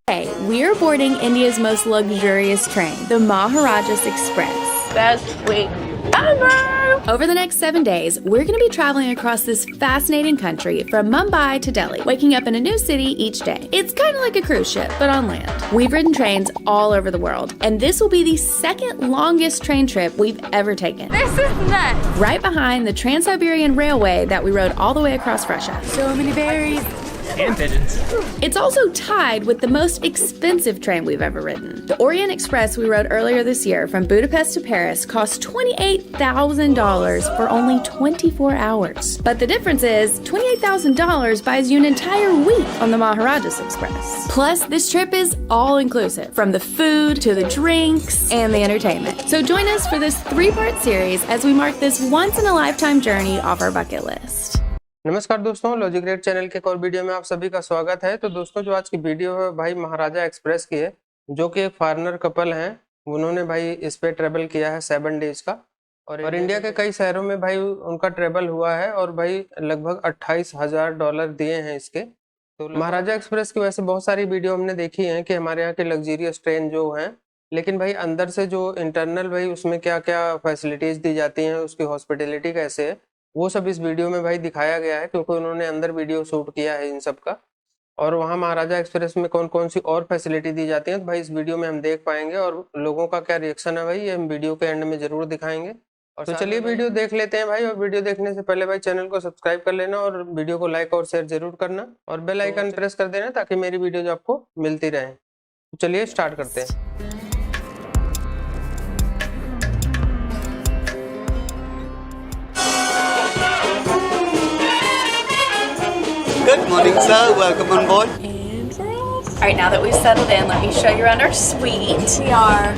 Today, we are boarding India's most luxurious train, the Maharajas Express. Best week ever! Over the next 7 days, we're going to be traveling across this fascinating country from Mumbai to Delhi, waking up in a new city each day. It's kind of like a cruise ship, but on land. We've ridden trains all over the world, and this will be the second longest train trip we've ever taken. This is nuts! Right behind the Trans-Siberian Railway that we rode all the way across Russia. So many berries. And pigeons. It's also tied with the most expensive train we've ever ridden. The Orient Express we rode earlier this year from Budapest to Paris cost $28,000 for only 24 hours. But the difference is, $28,000 buys you an entire week on the Maharajas Express. Plus, this trip is all-inclusive, from the food to the drinks and the entertainment. So join us for this 3-part series as we mark this once-in-a-lifetime journey off our bucket list. नमस्कार दोस्तों, लॉजिग्रेट channel के एक और video में आप सभी का स्वागत है। तो दोस्तों, जो आज की वीडियो है भाई महाराजा एक्सप्रेस की है, जो कि एक फॉरेनर कपल हैं। उन्होंने भाई इस पे ट्रेवल किया है 7 डेज का और इंडिया के कई शहरों में भाई उनका ट्रेवल हुआ है और भाई लगभग $28,000 दिए हैं इसके। तो महाराजा एक्सप्रेस की वैसे बहुत सारी वीडियो हमने देखी हैं कि हमारे यहाँ के लग्जरियस ट्रेन जो हैं, लेकिन भाई अंदर से जो इंटरनल भाई उसमें क्या क्या फैसिलिटीज़ दी जाती हैं, उसकी हॉस्पिटैलिटी कैसे है, वो सब इस वीडियो में भाई दिखाया गया है, क्योंकि उन्होंने अंदर वीडियो शूट किया है इन सब का। और वहाँ महाराजा एक्सप्रेस में कौन कौन सी और फैसिलिटी दी जाती हैं तो भाई इस वीडियो में हम देख पाएंगे, और लोगों का क्या रिएक्शन है भाई ये हम वीडियो के एंड में ज़रूर दिखाएंगे। और तो चलिए वीडियो देख लेते हैं भाई। और वीडियो देखने से पहले भाई चैनल को सब्सक्राइब कर लेना और वीडियो को लाइक और शेयर जरूर करना और बेल आइकन प्रेस कर देना ताकि मेरी वीडियो आपको मिलती रहे। तो चलिए स्टार्ट करते हैं। Good morning, sir. Welcome on board. Alright, now that we've settled in, let me show you around our suite. We are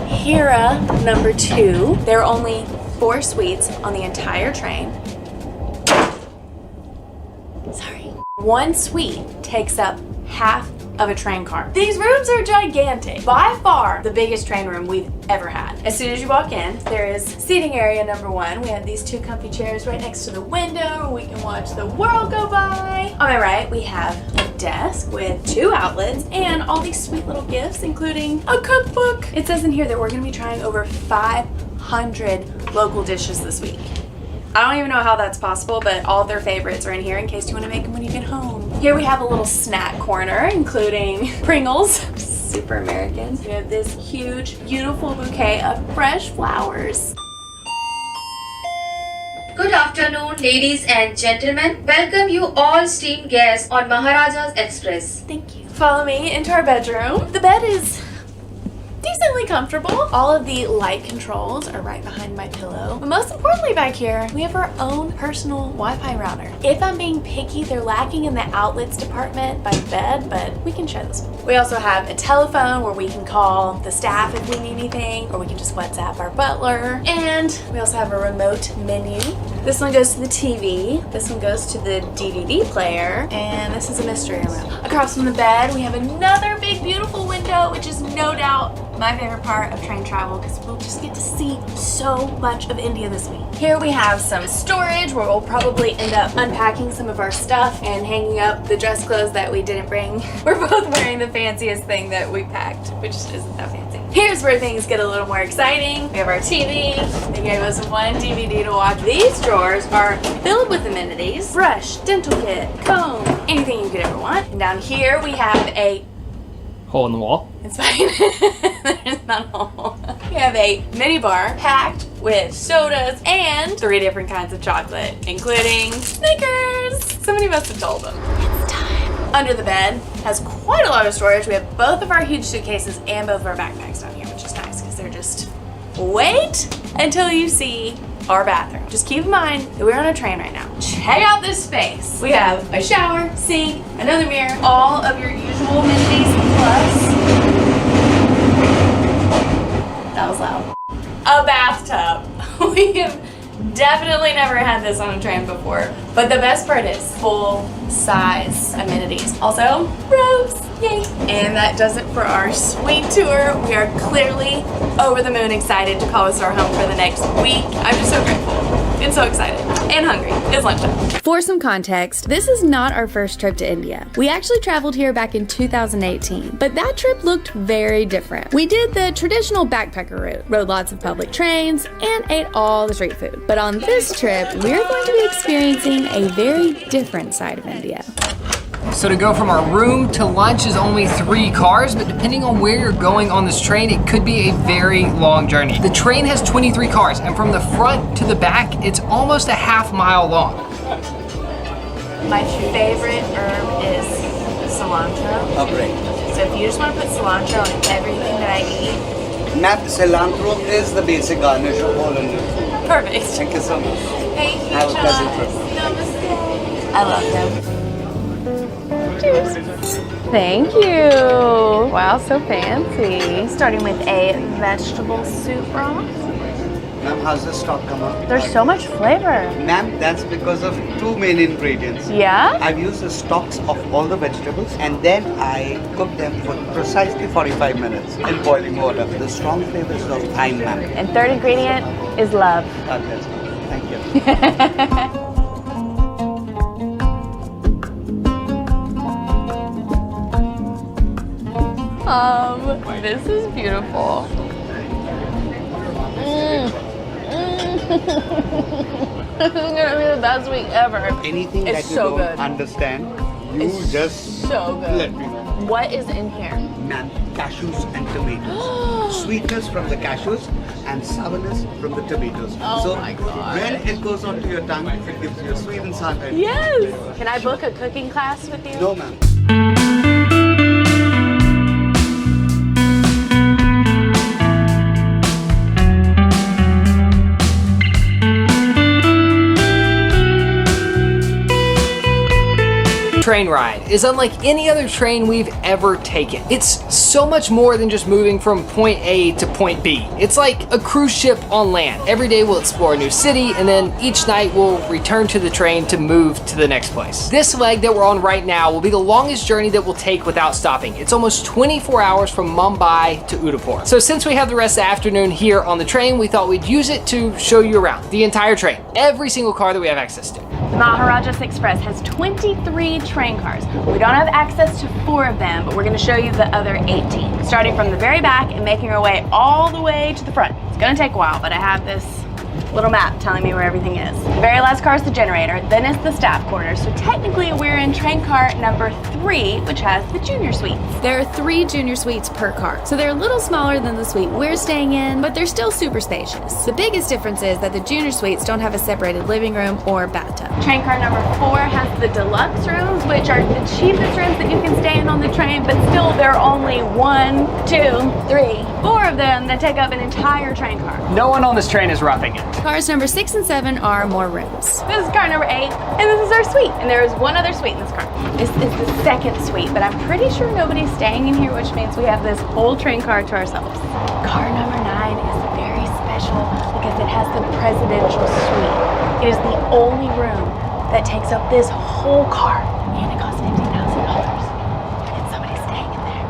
Hira number 2. There are only 4 suites on the entire train. Sorry. One suite takes up half of a train car. These rooms are gigantic. By far the biggest train room we've ever had. As soon as you walk in, there is seating area number 1. We have these 2 comfy chairs right next to the window where we can watch the world go by. On my right, we have a desk with 2 outlets and all these sweet little gifts, including a cookbook. It says in here that we're gonna be trying over 500 local dishes this week. I don't even know how that's possible, but all of their favorites are in here in case you want to make them when you get home. Here we have a little snack corner, including Pringles. Super American. We have this huge, beautiful bouquet of fresh flowers. Good afternoon, ladies and gentlemen. Welcome you all esteemed guests on Maharajas Express. Thank you. Follow me into our bedroom. The bed is decently comfortable. All of the light controls are right behind my pillow. But most importantly back here, we have our own personal Wi-Fi router. If I'm being picky, they're lacking in the outlets department by the bed, but we can share this one. We also have a telephone where we can call the staff if we need anything, or we can just WhatsApp our butler. And we also have a remote menu. This one goes to the TV, this one goes to the DVD player, and this is a mystery room. Across from the bed, we have another big, beautiful window, which is no doubt my favorite part of train travel because we'll just get to see so much of India this week. Here we have some storage where we'll probably end up unpacking some of our stuff and hanging up the dress clothes that we didn't bring. We're both wearing the fanciest thing that we packed, which isn't that fancy. Here's where things get a little more exciting. We have our TV. They gave us 1 DVD to watch. These drawers are filled with amenities. Brush, dental kit, comb, anything you could ever want. And down here we have a Hole in the wall. It's fine. There's not a hole. We have a mini bar packed with sodas and 3 different kinds of chocolate, including Snickers. Somebody must have told them. It's time. Under the bed has quite a lot of storage. We have both of our huge suitcases and both of our backpacks down here, which is nice because they're just... Wait until you see our bathroom. Just keep in mind that we're on a train right now. Check out this space. We have a shower, sink, another mirror, all of your usual amenities, plus, that was loud, a bathtub. We have definitely never had this on a train before, but the best part is full size amenities. Also, robes, yay. And that does it for our suite tour. We are clearly over the moon excited to call this our home for the next week. I'm just so grateful. and so excited and hungry. It's lunchtime. For some context, this is not our first trip to India. We actually traveled here back in 2018, but that trip looked very different. We did the traditional backpacker route, rode lots of public trains, and ate all the street food. But on this trip, we're going to be experiencing a very different side of India. So to go from our room to lunch is only 3 cars, but depending on where you're going on this train, it could be a very long journey. The train has 23 cars, and from the front to the back, it's almost a half-mile long. My favorite herb is cilantro. Oh, great. So if you just want to put cilantro on everything that I eat, Ma'am, cilantro is the basic garnish of all Indian food. perfect. Thank you so much. Thank you, Have a pleasant John. trip. Namaste. I love them. Cheers. Thank you. Wow, so fancy. Starting with a vegetable soup broth. Ma'am, how's the stock come up? There's so much flavor. Ma'am, that's because of 2 main ingredients. Yeah? I've used the stalks of all the vegetables and then I cook them for precisely 45 minutes in boiling water. The strong flavors of thyme, ma'am. And third ingredient is love. Okay. Thank you. This is beautiful. This is gonna be the best week ever. Anything It's that you so don't good. understand, you just So good. let me know. What is in here? Ma'am, cashews and tomatoes. Sweetness from the cashews and sourness from the tomatoes. Oh so my God. when it goes onto your tongue, it gives you a sweet and sour taste. Yes. Can I book a cooking class with you? No, ma'am. Train ride is unlike any other train we've ever taken. It's so much more than just moving from point A to point B. It's like a cruise ship on land. Every day we'll explore a new city, and then each night we'll return to the train to move to the next place. This leg that we're on right now will be the longest journey that we'll take without stopping. It's almost 24 hours from Mumbai to Udaipur. So since we have the rest of the afternoon here on the train, we thought we'd use it to show you around the entire train, every single car that we have access to. The Maharajas Express has 23 train cars. We don't have access to 4 of them, but we're going to show you the other 18. Starting from the very back and making our way all the way to the front. It's going to take a while, but I have this little map telling me where everything is. The very last car is the generator, then it's the staff quarters. So technically we're in train car number 3, which has the junior suites. There are 3 junior suites per car. So they're a little smaller than the suite we're staying in, but they're still super spacious. The biggest difference is that the junior suites don't have a separated living room or bathtub. Train car number 4 has the deluxe rooms, which are the cheapest rooms that you can stay in on the train, but still there are only 1, 2, 3, 4 of them that take up an entire train car. No one on this train is roughing it. Cars number 6 and 7 are more rooms. This is car number 8, and this is our suite. And there is one other suite in this car. This is the second suite, but I'm pretty sure nobody's staying in here, which means we have this whole train car to ourselves. Car number 9 is very special because it has the presidential suite. It is the only room that takes up this whole car, and it costs $50,000. And somebody's staying in there.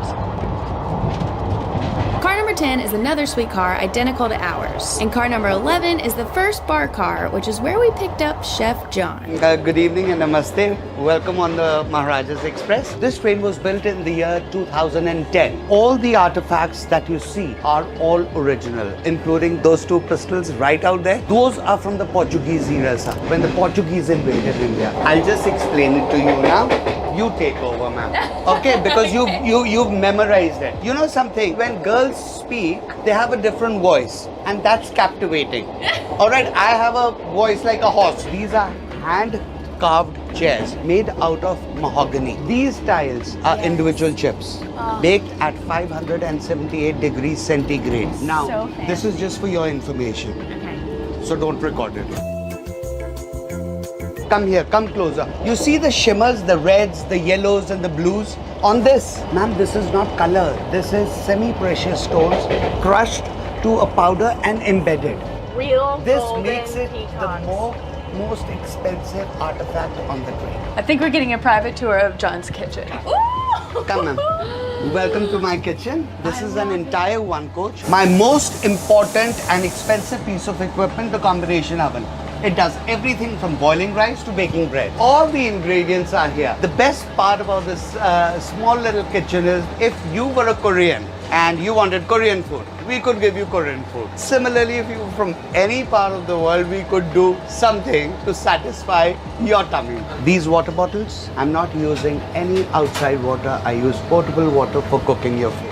Car number 10 is another suite car identical to ours. And car number 11 is the first bar car, which is where we picked up Chef John. Good evening and namaste. Welcome on the Maharajas Express. This train was built in the year 2010. All the artifacts that you see are all original, including those 2 pistols right out there. Those are from the Portuguese era, sir, when the Portuguese invaded India. I'll just explain it to you now. You take over, ma'am. Okay, because you've memorized it. You know something? When girls speak, they have a different voice, and that's captivating. All right, I have a voice like a horse. These are hand-carved chairs made out of mahogany. These tiles are individual chips, baked at 578 degrees centigrade. Now, So this is just for your information, Okay. so don't record it. Come here, come closer. You see the shimmers, the reds, the yellows, and the blues? On this, ma'am, this is not color. This is semi-precious stones crushed to a powder and embedded. Real This golden makes it the pecans. most expensive artifact on the train. I think we're getting a private tour of John's kitchen. Come, ma'am. Welcome to my kitchen. This is an entire 1 coach. My most important and expensive piece of equipment, the combination oven. It does everything from boiling rice to baking bread. All the ingredients are here. The best part about this small little kitchen is if you were a Korean and you wanted Korean food, we could give you Korean food. Similarly, if you were from any part of the world, we could do something to satisfy your tummy. These water bottles, I'm not using any outside water. I use potable water for cooking your food.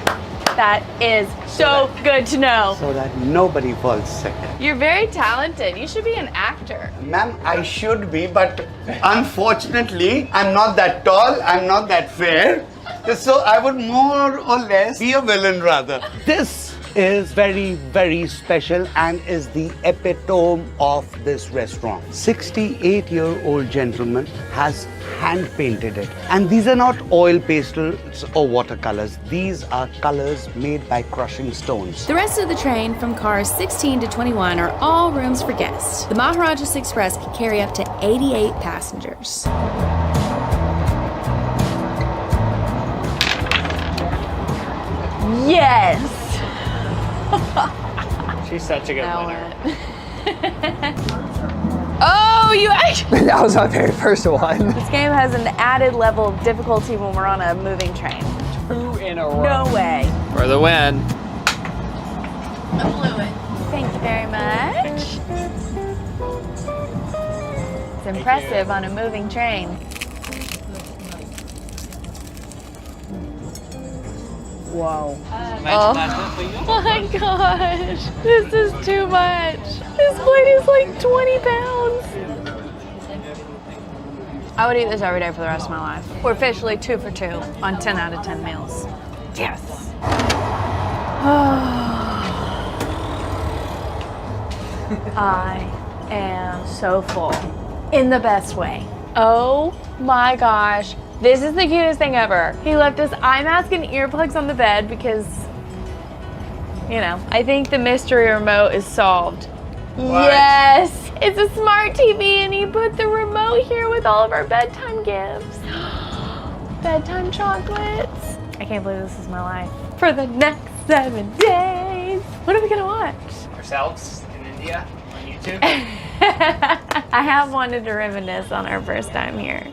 That is so good to know. So that nobody falls sick. You're very talented. You should be an actor. Ma'am, I should be, but unfortunately, I'm not that tall, I'm not that fair. So I would more or less be a villain rather. This is very, very special and is the epitome of this restaurant. 68-year-old gentleman has hand painted it. And these are not oil pastels or watercolors. These are colors made by crushing stones. The rest of the train from cars 16 to 21 are all rooms for guests. The Maharajas Express can carry up to 88 passengers. Yes. She's such a good Now winner. Oh, you actually. That was my very first one. This game has an added level of difficulty when we're on a moving train. 2 in a row. No way. For the win. I blew it. Thank you very much. It's impressive on a moving train. Whoa. Oh my gosh. This is too much. This plate is like 20 pounds. I would eat this every day for the rest of my life. We're officially 2 for 2 on 10 out of 10 meals. Yes. I am so full. In the best way. Oh my gosh. This is the cutest thing ever. He left us eye mask and earplugs on the bed because, you know, I think the mystery remote is solved. What? Yes, it's a smart TV and he put the remote here with all of our bedtime gifts. Bedtime chocolates. I can't believe this is my life. For the next 7 days. What are we gonna watch? Ourselves in India on YouTube. I have wanted to reminisce on our first time here.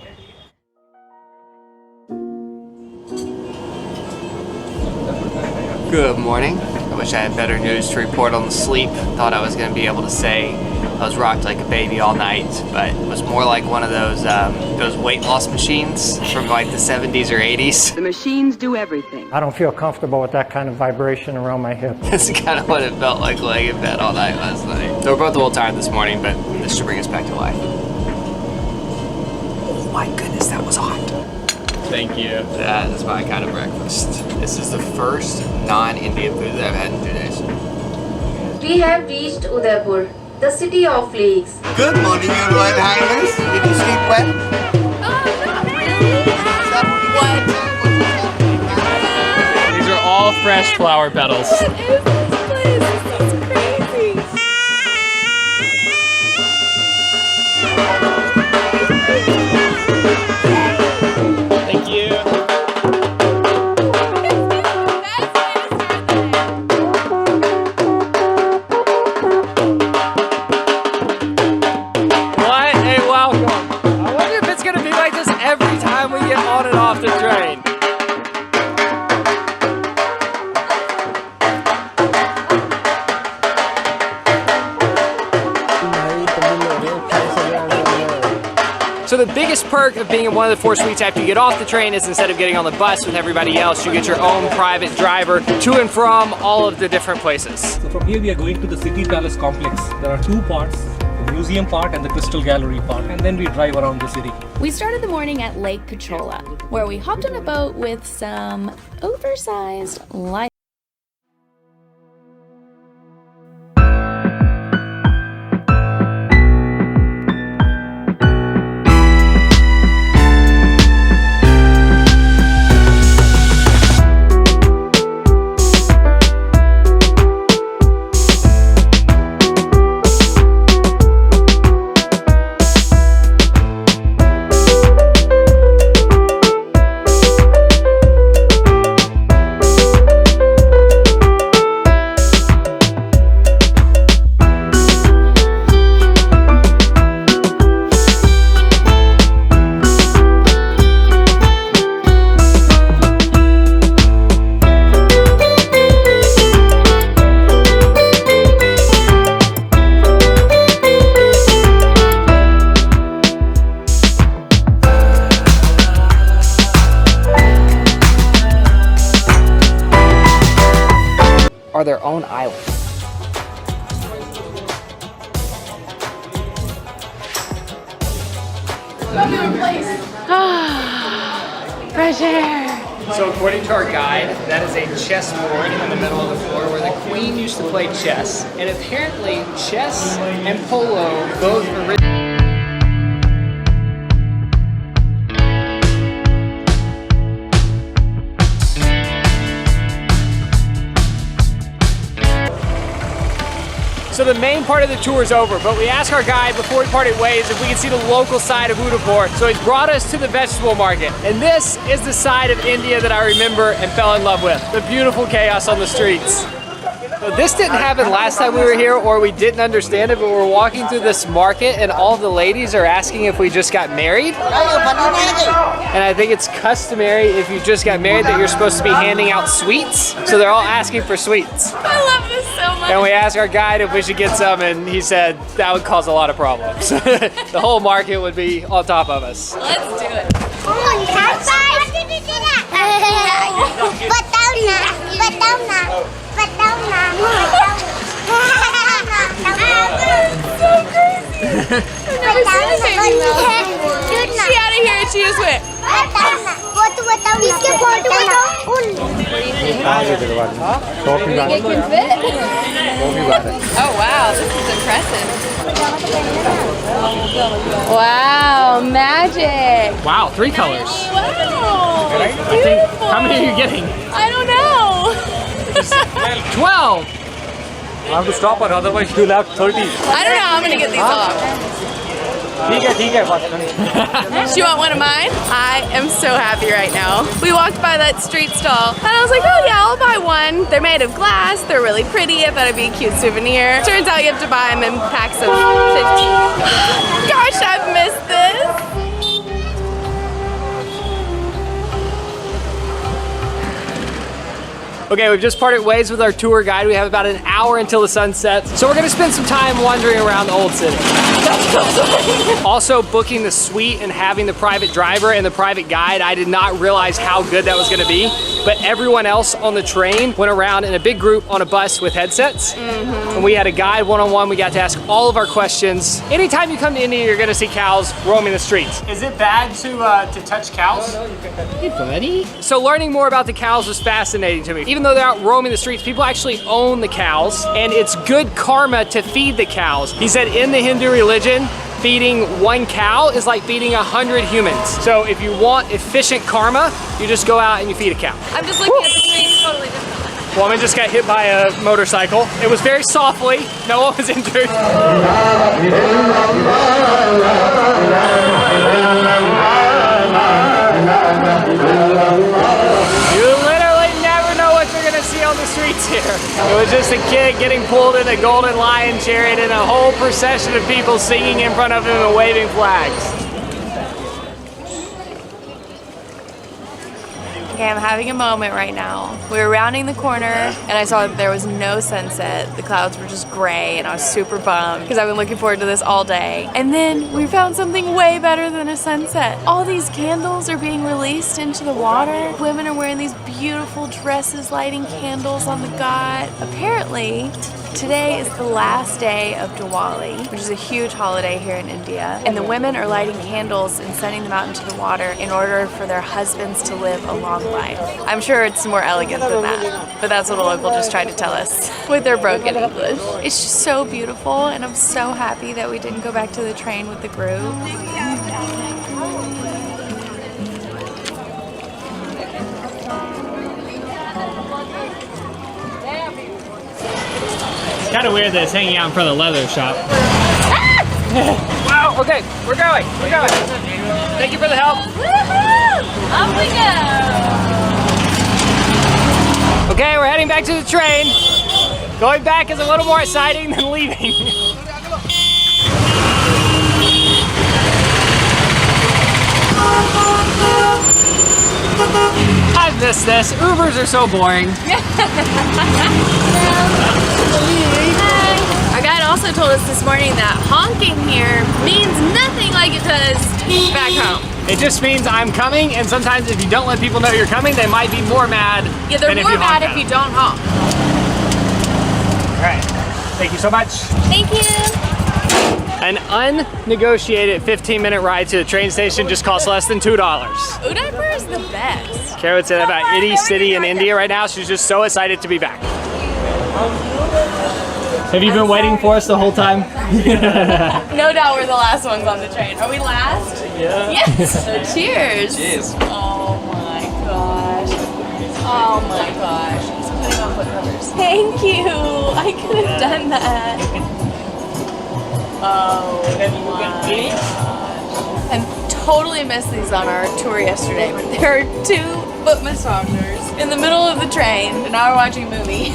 Good morning. I wish I had better news to report on the sleep. Thought I was going to be able to say I was rocked like a baby all night, but it was more like one of those weight loss machines from like the 70s or 80s. The machines do everything. I don't feel comfortable with that kind of vibration around my hip. That's kind of what it felt like laying in bed all night last night. So we're both a little tired this morning, but this should bring us back to life. Oh my goodness, that was hot. Thank you. That is my kind of breakfast. This is the first non-Indian food that I've had in 2 days. We have reached Udaipur, the city of lakes. Good morning, Your Royal Highness. Did you sleep well? These are all fresh flower petals. What is this place? This is crazy. Thank you. What a welcome. I wonder if it's going to be like this every time we get on and off the train. So the biggest perk of being in one of the 4 suites after you get off the train is instead of getting on the bus with everybody else, you get your own private driver to and from all of the different places. So from here we are going to the City Palace complex. There are 2 parts, the museum part and the Crystal Gallery part, and then we drive around the city. We started the morning at Lake Petrola, where we hopped on a boat with some oversized life. are their own island. Fresh air. So according to our guide, that is a chessboard in the middle of the floor where the queen used to play chess. And apparently chess and polo both originated. So the main part of the tour is over, but we asked our guide before we parted ways if we could see the local side of Udaipur. So he's brought us to the vegetable market. And this is the side of India that I remember and fell in love with. The beautiful chaos on the streets. So this didn't happen last time we were here, or we didn't understand it, but we're walking through this market and all the ladies are asking if we just got married. And I think it's customary if you just got married that you're supposed to be handing out sweets. So they're all asking for sweets. I love this so much. And we asked our guide if we should get some, and he said that would cause a lot of problems. The whole market would be on top of us. Let's do it. She out of here and she just went. Oh wow, this is impressive. Wow, magic. Wow, 3 colors. Wow, I think, how many are you getting? I don't know. 12! I have to stop her, otherwise she'll have 30. I don't know how I'm gonna get these off. Do you want one of mine? I am so happy right now. We walked by that street stall and I was like, oh yeah, I'll buy one. They're made of glass, they're really pretty. I thought it'd be a cute souvenir. Turns out you have to buy them in packs of 15. Gosh, I've missed this. Okay, we've just parted ways with our tour guide. We have about an hour until the sun sets. So we're gonna spend some time wandering around the old city. Also booking the suite and having the private driver and the private guide, I did not realize how good that was gonna be. But everyone else on the train went around in a big group on a bus with headsets. And we had a guide one-on-one. We got to ask all of our questions. Anytime you come to India, you're gonna see cows roaming the streets. Is it bad to touch cows? Hey, buddy. So learning more about the cows was fascinating to me. Even though they're out roaming the streets, people actually own the cows, and it's good karma to feed the cows. He said in the Hindu religion, feeding 1 cow is like feeding 100 humans. So if you want efficient karma, you just go out and you feed a cow. I'm just looking at the screen totally different. Woman just got hit by a motorcycle. It was very softly. No one was injured. On the streets here. It was just a kid getting pulled in a golden lion chariot and a whole procession of people singing in front of him and waving flags. Okay, I'm having a moment right now. We were rounding the corner and I saw that there was no sunset. The clouds were just gray and I was super bummed because I've been looking forward to this all day. And then we found something way better than a sunset. All these candles are being released into the water. Women are wearing these beautiful dresses, lighting candles on the ghat. Apparently, today is the last day of Diwali, which is a huge holiday here in India. And the women are lighting candles and sending them out into the water in order for their husbands to live a long life. I'm sure it's more elegant than that, but that's what a local just tried to tell us with their broken English. It's just so beautiful, and I'm so happy that we didn't go back to the train with the group. It's kind of weird that it's hanging out in front of the leather shop. Wow, okay, we're going. Thank you for the help. Off we go. Okay, we're heading back to the train. Going back is a little more exciting than leaving. I miss this. Ubers are so boring. Our guide also told us this morning that honking here means nothing like it does back home. It just means I'm coming, and sometimes if you don't let people know you're coming, they might be more mad. Yeah, they're than more if you honk mad at if you them. don't honk. All right. Thank you so much. Thank you. An unnegotiated 15-minute ride to the train station just costs less than $2. Udaipur is the best. Kara would say that about any city in India right now. She's just so excited to be back. Have you been waiting for us the whole time? No doubt we're the last ones on the train. Are we last? Yeah. Yes. So cheers. Cheers. Oh my gosh. Oh my gosh. He's putting on foot covers. Thank you. I could have done that. Oh my gosh. I totally missed these on our tour yesterday, but there are 2 foot massagers in the middle of the train, and now we're watching a movie.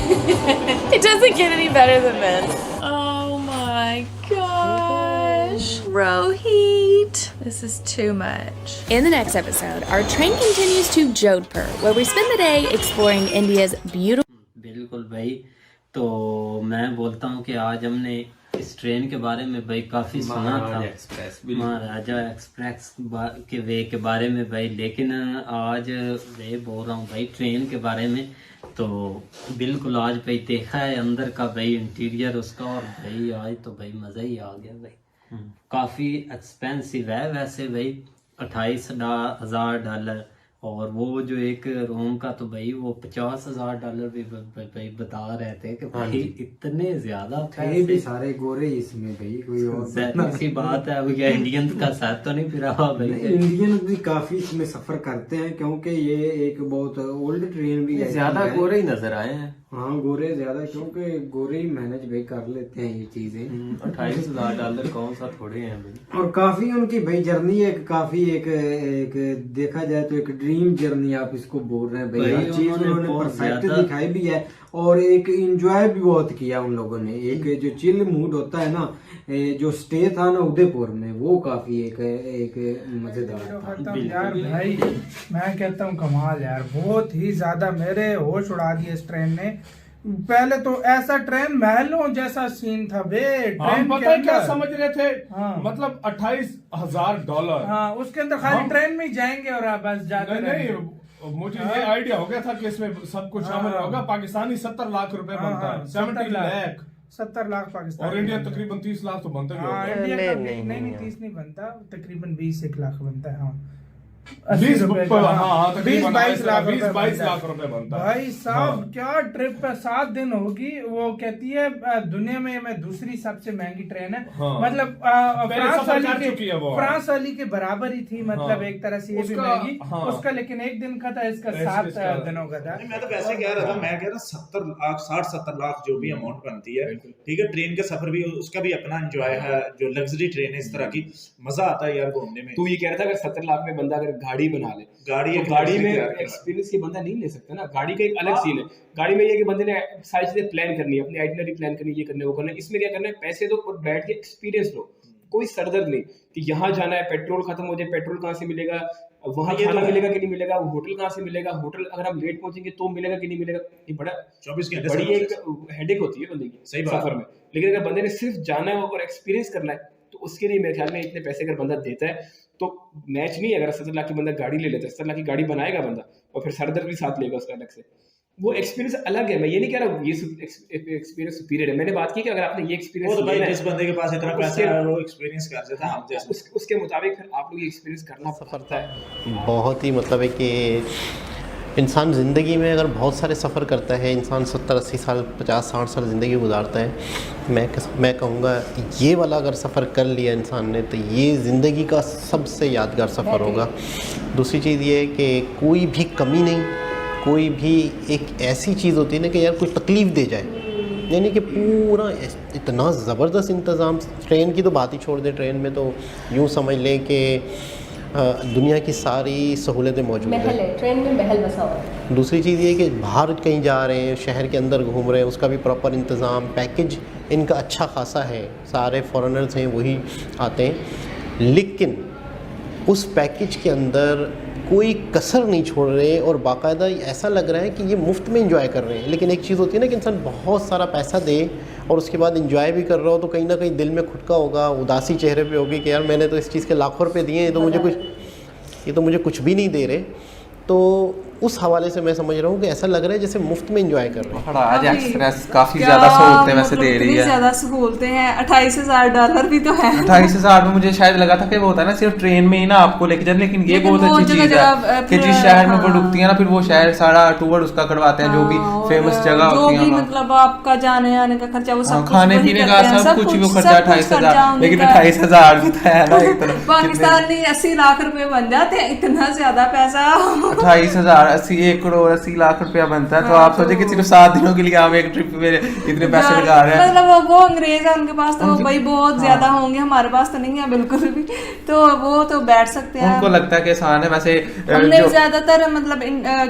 It doesn't get any better than this. Oh my gosh. Rohit. This is too much. In the next episode, our train continues to Jodhpur, where we spend the day exploring India's beautiful. बिल्कुल भाई, तो मैं बोलता हूँ कि आज हमने इस ट्रेन के बारे में भाई काफ़ी सुना था, महाराजा एक्सप्रेस के वे के बारे में भाई, लेकिन आज मैं बोल रहा हूँ भाई ट्रेन के बारे में। तो बिल्कुल आज भाई देखा है अंदर का भाई इंटीरियर उसका, और भाई आज तो भाई मज़ा ही आ गया भाई। काफ़ी एक्सपेंसिव है वैसे भाई, $28,000, और वो जो एक रूम का तो भाई वो $50,000 भी भाई बता रहे थे कि भाई इतने ज्यादा थे भी सारे गोरे इसमें भाई, कोई और सी बात है। अब क्या इंडियन का साथ तो नहीं फिरा हुआ भाई? इंडियन भी काफी इसमें सफर करते हैं, क्योंकि ये एक बहुत ओल्ड ट्रेन भी है। ज्यादा गोरे ही नजर आए हैं। हाँ गोरे ज्यादा, क्योंकि गोरे ही मैनेज भाई कर लेते हैं ये चीजें। $28,000 कौन सा थोड़े हैं भाई। और काफी उनकी भाई जर्नी एक काफी एक देखा जाए तो एक ड्रीम जर्नी आप इसको बोल रहे हैं भाई। हर चीज उन्होंने परफेक्ट दिखाई भी है, और एक इंजॉय भी बहुत किया उन लोगों ने। एक जो चिल मूड होता है ना, जो स्टे था ना उदयपुर में, वो काफी एक मजेदार था यार भाई। मैं कहता हूँ कमाल यार, बहुत ही ज्यादा मेरे होश उड़ा दिए इस ट्रेन ने। पहले तो ऐसा ट्रेन महलों जैसा सीन था बे। ट्रेन पता है क्या समझ रहे थे? हाँ। मतलब $28,000। हाँ, उसके अंदर खाली ट्रेन में ही जाएंगे और बस जाते नहीं, मुझे ये आइडिया हो गया था कि इसमें सब कुछ शामिल होगा। पाकिस्तानी 70 लाख रुपए बनता है, 70 लाख 70 लाख पाकिस्तान, और इंडिया तकरीबन 30 लाख तो बनता है। इंडिया का नहीं 30 नहीं बनता, तकरीबन 20-1 लाख बनता है। हाँ 20-22 लाख रुपए बनता है भाई साहब। क्या ट्रिप है, 7 दिन होगी। वो कहती है दुनिया में मैं दूसरी सबसे महंगी ट्रेन है। मतलब फ्रांस वाली के बराबर ही थी, मतलब एक तरह से ये भी महंगी उसका, लेकिन 1 दिन का था, इसका 7 दिनों का था। मैं तो वैसे कह रहा था, मैं कह रहा 70 लाख 60-70 लाख जो भी अमाउंट बनती है, ठीक है। ट्रेन का सफर भी उसका भी अपना एंजॉय है, जो लग्जरी ट्रेन है इस तरह की, मजा आता है यार घूमने में। तू ये कह रहा था अगर 70 लाख में बंदा अगर गाड़ी बना ले, गाड़ी में एक्सपीरियंस ये बंदा नहीं ले सकता ना। गाड़ी का एक अलग सीन है। गाड़ी में ये कि बंदे ने सारी चीजें प्लान करनी है, अपनी आइटनरी प्लान करनी है, ये करना है वो करना है। इसमें क्या करना है, पैसे दो और बैठ के एक्सपीरियंस लो। कोई सरदर्द नहीं कि यहाँ जाना है, पेट्रोल खत्म हो जाए, पेट्रोल कहाँ से मिलेगा, वहाँ खाना मिलेगा कि नहीं मिलेगा, होटल कहाँ से मिलेगा, होटल अगर हम लेट पहुंचेंगे तो मिलेगा कि नहीं मिलेगा। ये बड़ा 24 घंटे बड़ी एक हेडेक होती है बंदे की सही सफर में। लेकिन अगर बंदे ने सिर्फ जाना है और एक्सपीरियंस करना है, तो उसके लिए मेरे ख्याल में इतने पैसे अगर बंदा देता है तो मैच नहीं है। अगर 70 लाख की बंदा गाड़ी ले लेता है, 70 लाख की गाड़ी बनाएगा बंदा, और फिर सरदर्द भी साथ लेगा उसका अलग से, वो एक्सपीरियंस अलग है। मैं ये नहीं कह रहा ये एक्सपीरियंस सुपीरियर है। मैंने बात की कि अगर आपने ये एक्सपीरियंस, तो भाई जिस बंदे के पास इतना पैसा है वो एक्सपीरियंस कर सकता है, हम जैसे उसके मुताबिक फिर आप लोग ये एक्सपीरियंस करना पड़ता है। बहुत ही मतलब है कि इंसान ज़िंदगी में अगर बहुत सारे सफ़र करता है, इंसान 70-80 साल 50-60 साल ज़िंदगी गुजारता है, मैं कहूँगा ये वाला अगर सफ़र कर लिया इंसान ने तो ये ज़िंदगी का सबसे यादगार सफ़र होगा। दूसरी चीज़ ये है कि कोई भी कमी नहीं, कोई भी एक ऐसी चीज़ होती है ना कि यार कोई तकलीफ़ दे जाए, यानी कि पूरा इतना ज़बरदस्त इंतज़ाम। ट्रेन की तो बात ही छोड़ दें, ट्रेन में तो यूँ समझ लें कि दुनिया की सारी सहूलतें मौजूद हैं। ट्रेन में महल बसा हुआ है। दूसरी चीज़ ये कि बाहर कहीं जा रहे हैं, शहर के अंदर घूम रहे हैं, उसका भी प्रॉपर इंतज़ाम, पैकेज इनका अच्छा खासा है। सारे फॉरेनर्स हैं वही आते हैं, लेकिन उस पैकेज के अंदर कोई कसर नहीं छोड़ रहे और बाकायदा ऐसा लग रहा है कि ये मुफ्त में इंजॉय कर रहे हैं। लेकिन एक चीज़ होती है ना कि इंसान बहुत सारा पैसा दे और उसके बाद इंजॉय भी कर रहा हो तो कहीं ना कहीं दिल में खुटका होगा, उदासी चेहरे पे होगी कि यार मैंने तो इस चीज़ के लाखों रुपए दिए, ये तो मुझे कुछ भी नहीं दे रहे। तो उस हवाले से मैं समझ रहा हूँ कि ऐसा लग रहा है जैसे मुफ्त में एंजॉय कर रहे हैं। महाराज एक्सप्रेस काफी ज्यादा सहूलतें वैसे दे रही है। ज्यादा सहूलतें हैं, $28,000 भी तो है। 28,000 में मुझे शायद लगा था कि वो होता है ना सिर्फ ट्रेन में ही ना आपको लेके जाते, लेकिन ये बहुत अच्छी चीज है कि जिस शहर में वो रुकती है ना फिर वो शहर सारा टूर उसका करवाते हैं, जो भी फेमस जगह होती है, मतलब आपका जाने आने का खर्चा वो सब खाने पीने का सब कुछ वो खर्चा 28,000, लेकिन 28,000 भी तो है ना इतना। पाकिस्तानी 80 लाख रुपए बन जाते हैं, इतना ज्यादा पैसा। 28,000 1 करोड़ 80 लाख रुपया बनता है। तो आप सोचे कि सिर्फ 7 दिनों के लिए हम एक ट्रिप में इतने पैसे लगा रहे हैं। मतलब वो अंग्रेज है, उनके पास तो भाई बहुत ज्यादा होंगे, हमारे पास तो नहीं है बिल्कुल भी, तो वो तो बैठ सकते हैं। उनको लगता है कि आसान है। वैसे हमने ज्यादातर मतलब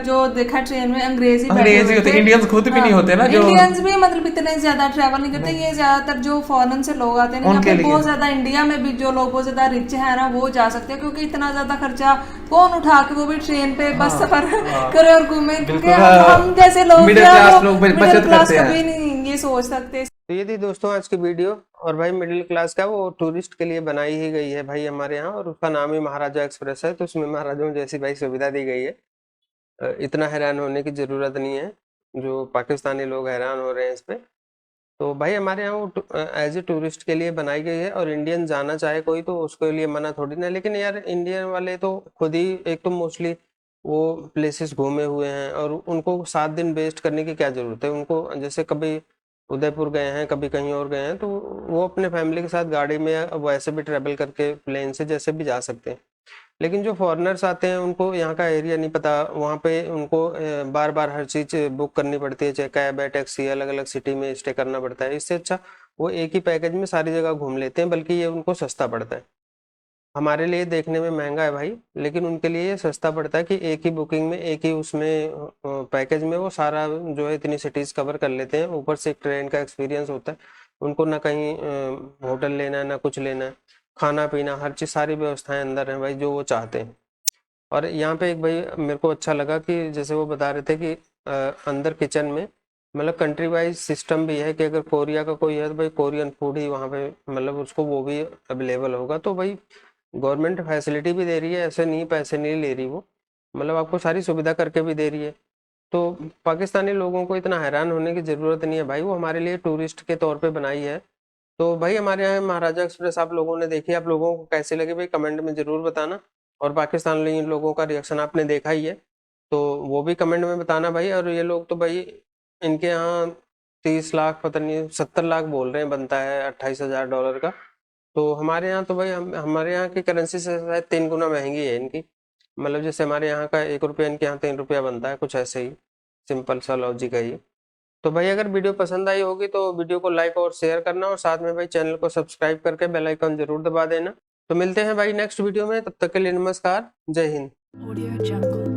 जो देखा ट्रेन में अंग्रेज ही होते, इंडियंस खुद भी नहीं होते ना, जो इंडियंस भी मतलब इतने ज्यादा ट्रैवल नहीं करते। ये ज्यादातर जो फॉरेन से लोग आते हैं ना, बहुत ज्यादा इंडिया में भी जो लोग बहुत ज्यादा रिच है ना वो जा सकते हैं, क्योंकि इतना ज्यादा खर्चा कौन उठा के वो भी ट्रेन पे बस सफर करे और घूमे, क्योंकि हम जैसे लोग मिडिल क्लास कभी नहीं ये सोच सकते। तो ये थी दोस्तों आज की वीडियो, और भाई मिडिल क्लास का वो टूरिस्ट के लिए बनाई ही गई है भाई हमारे यहाँ, और उसका नाम ही महाराजा एक्सप्रेस है। तो उसमें महाराजाओं जैसी भाई सुविधा दी गई है। इतना हैरान होने की ज़रूरत नहीं है, जो पाकिस्तानी लोग हैरान हो रहे हैं इस पर। तो भाई हमारे यहाँ वो एज ए टूरिस्ट के लिए बनाई गई है, और इंडियन जाना चाहे कोई तो उसके लिए मना थोड़ी ना। लेकिन यार इंडियन वाले तो खुद ही एक तो मोस्टली वो प्लेसेस घूमे हुए हैं, और उनको 7 दिन वेस्ट करने की क्या ज़रूरत है। उनको जैसे कभी उदयपुर गए हैं, कभी कहीं और गए हैं, तो वो अपने फैमिली के साथ गाड़ी में वैसे भी ट्रैवल करके प्लेन से जैसे भी जा सकते हैं। लेकिन जो फॉरेनर्स आते हैं उनको यहाँ का एरिया नहीं पता, वहाँ पे उनको बार बार हर चीज़ बुक करनी पड़ती है, चाहे कैब है, टैक्सी, अलग अलग सिटी में स्टे करना पड़ता है। इससे अच्छा वो एक ही पैकेज में सारी जगह घूम लेते हैं, बल्कि ये उनको सस्ता पड़ता है। हमारे लिए देखने में महंगा है भाई, लेकिन उनके लिए ये सस्ता पड़ता है कि एक ही बुकिंग में, एक ही उसमें पैकेज में वो सारा जो है इतनी सिटीज़ कवर कर लेते हैं। ऊपर से एक ट्रेन का एक्सपीरियंस होता है, उनको ना कहीं होटल लेना है ना कुछ लेना है, खाना पीना हर चीज़ सारी व्यवस्थाएं अंदर हैं भाई, जो वो चाहते हैं। और यहाँ पे एक भाई मेरे को अच्छा लगा कि जैसे वो बता रहे थे कि अंदर किचन में मतलब कंट्री वाइज सिस्टम भी है कि अगर कोरिया का कोई है तो भाई कोरियन फूड ही वहाँ पे मतलब उसको वो भी अवेलेबल होगा। तो भाई गवर्नमेंट फैसिलिटी भी दे रही है, ऐसे नहीं पैसे नहीं ले रही वो, मतलब आपको सारी सुविधा करके भी दे रही है। तो पाकिस्तानी लोगों को इतना हैरान होने की ज़रूरत नहीं है भाई, वो हमारे लिए टूरिस्ट के तौर पे बनाई है। तो भाई हमारे यहाँ महाराजा एक्सप्रेस आप लोगों ने देखी, आप लोगों को कैसे लगे भाई कमेंट में ज़रूर बताना। और पाकिस्तानी लोगों का रिएक्शन आपने देखा ही है, तो वो भी कमेंट में बताना भाई। और ये लोग तो भाई इनके यहाँ 30 लाख पता नहीं 70 लाख बोल रहे हैं बनता है $28,000 का। तो हमारे यहाँ तो भाई हमारे यहाँ की करेंसी से शायद 3 गुना महंगी है इनकी, मतलब जैसे हमारे यहाँ का 1 रुपया इनके यहाँ 3 रुपया बनता है, कुछ ऐसे ही सिंपल सा लॉजिक है ये। तो भाई अगर वीडियो पसंद आई होगी तो वीडियो को लाइक और शेयर करना, और साथ में भाई चैनल को सब्सक्राइब करके बेल आइकन जरूर दबा देना। तो मिलते हैं भाई नेक्स्ट वीडियो में, तब तक के लिए नमस्कार, जय हिंद।